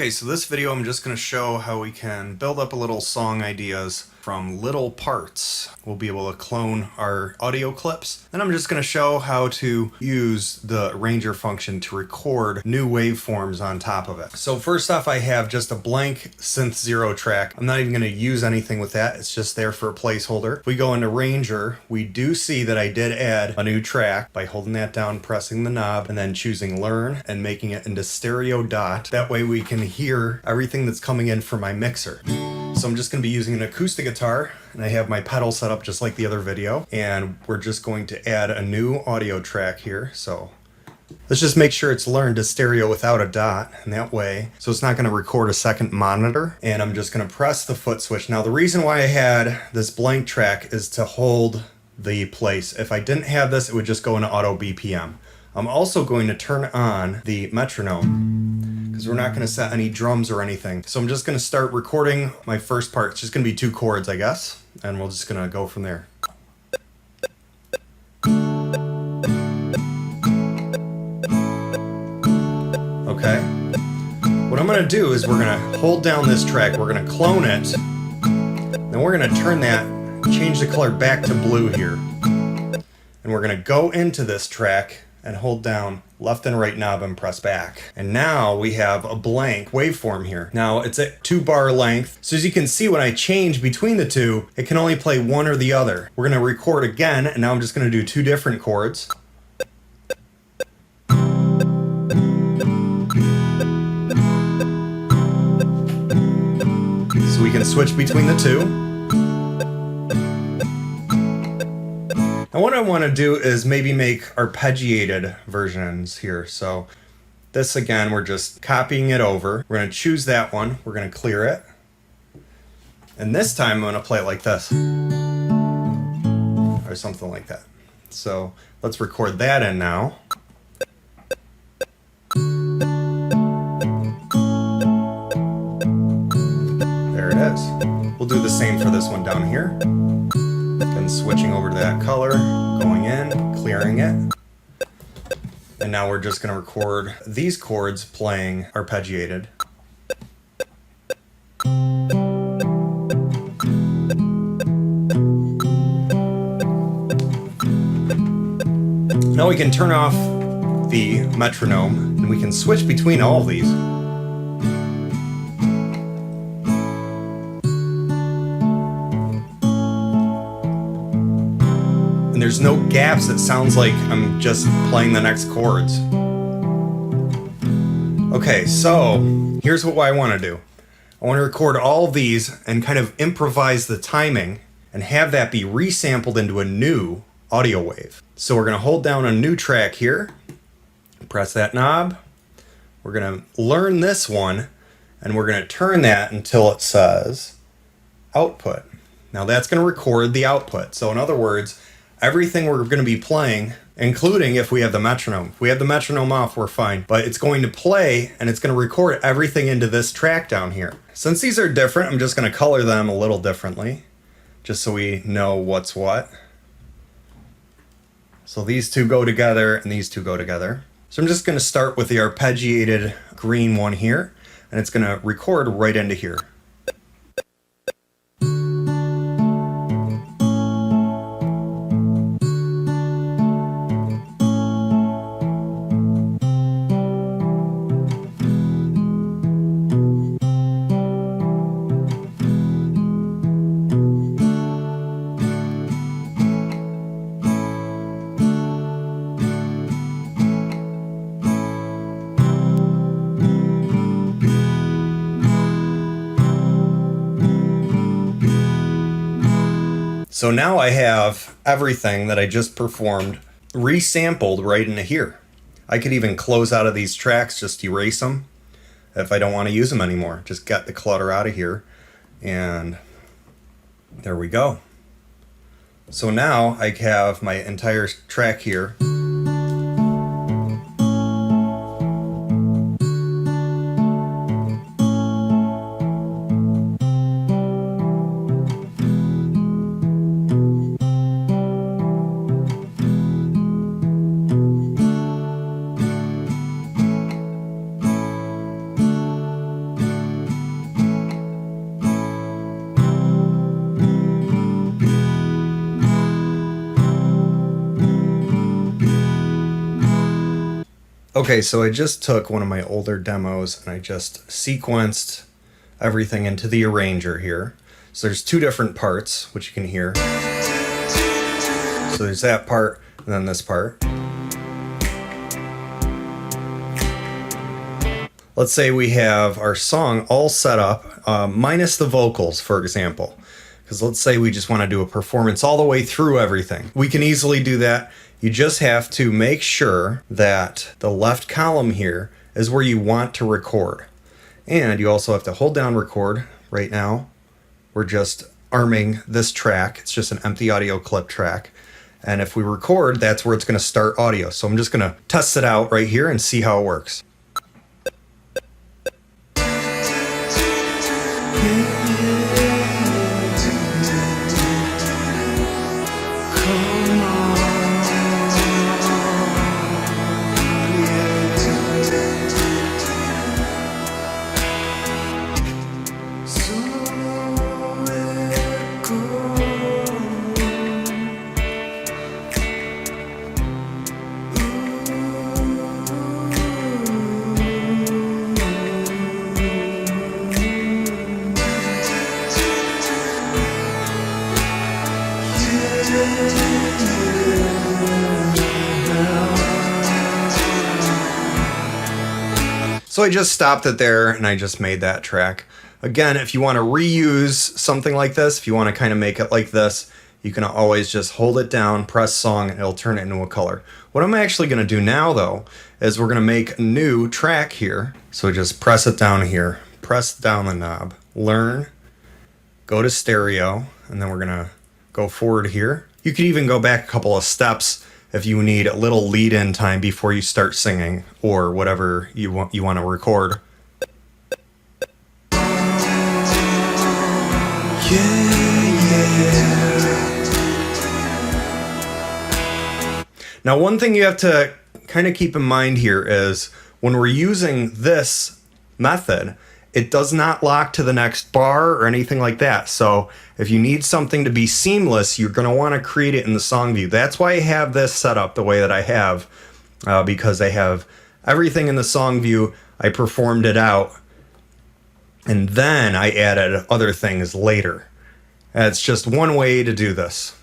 Okay, so this video I'm just going to show how we can build up a little song ideas from little parts. We'll be able to clone our audio clips. Then I'm just going to show how to use the arranger function to record new waveforms on top of it. So first off, I have just a blank synth 0 track. I'm not even going to use anything with that. It's just there for a placeholder. If we go into arranger, we do see that I did add a new track by holding that down, pressing the knob, and then choosing learn and making it into stereo dot. That way we can hear everything that's coming in from my mixer. So I'm just going to be using an acoustic guitar, and I have my pedal set up just like the other video, and we're just going to add a new audio track here. So let's just make sure it's learned to stereo without a dot, and that way, so it's not going to record a second monitor. And I'm just going to press the foot switch. Now the reason why I had this blank track is to hold the place. If I didn't have this, it would just go into auto BPM. I'm also going to turn on the metronome because we're not going to set any drums or anything. So I'm just going to start recording my first part. It's just going to be 2 chords, I guess, and we're just going to go from there. Okay. What I'm going to do is we're going to hold down this track, we're going to clone it, then we're going to turn that, change the color back to blue here, and we're going to go into this track and hold down left and right knob and press back. And now we have a blank waveform here. Now it's at 2 bar length. So as you can see, when I change between the two, it can only play one or the other. We're gonna record again, and now I'm just gonna do 2 different chords. So we can switch between the two. And what I want to do is maybe make arpeggiated versions here. So this again, we're just copying it over. We're going to choose that one. We're going to clear it. And this time I'm going to play it like this. Or something like that. So let's record that in now. There it is. We'll do the same for this one down here. Then switching over to that color, going in, clearing it. And now we're just going to record these chords playing arpeggiated. Now we can turn off the metronome and we can switch between all of these. There's no gaps. It sounds like I'm just playing the next chords. Okay, so here's what I want to do. I want to record all of these and kind of improvise the timing and have that be resampled into a new audio wave. So we're going to hold down a new track here, press that knob. We're going to learn this one, and we're going to turn that until it says output. Now that's going to record the output. So in other words, everything we're going to be playing, including if we have the metronome. If we have the metronome off, we're fine. But it's going to play, and it's going to record everything into this track down here. Since these are different, I'm just going to color them a little differently, just so we know what's what. So these two go together, and these two go together. So I'm just going to start with the arpeggiated green one here, and it's going to record right into here. So now I have everything that I just performed resampled right into here. I could even close out of these tracks, just erase them if I don't want to use them anymore. Just get the clutter out of here, and there we go. So now I have my entire track here. Okay, so I just took one of my older demos and I just sequenced everything into the arranger here. So there's two different parts, which you can hear. So there's that part and then this part. Let's say we have our song all set up, minus the vocals, for example. Because let's say we just want to do a performance all the way through everything. We can easily do that. You just have to make sure that the left column here is where you want to record. And you also have to hold down record. Right now, we're just arming this track. It's just an empty audio clip track. And if we record, that's where it's going to start audio. So I'm just going to test it out right here and see how it works. So I just stopped it there and I just made that track. Again, if you want to reuse something like this, if you want to kind of make it like this, you can always just hold it down, press song, and it'll turn it into a color. What I'm actually going to do now, though, is we're going to make a new track here. So just press it down here, press down the knob, learn, go to stereo, and then we're going to go forward here. You could even go back a couple of steps if you need a little lead-in time before you start singing or whatever you want to record. Now, one thing you have to kind of keep in mind here is when we're using this method, it does not lock to the next bar or anything like that. So if you need something to be seamless, you're going to want to create it in the song view. That's why I have this set up the way that I have, because I have everything in the song view. I performed it out, and then I added other things later. It's just one way to do this.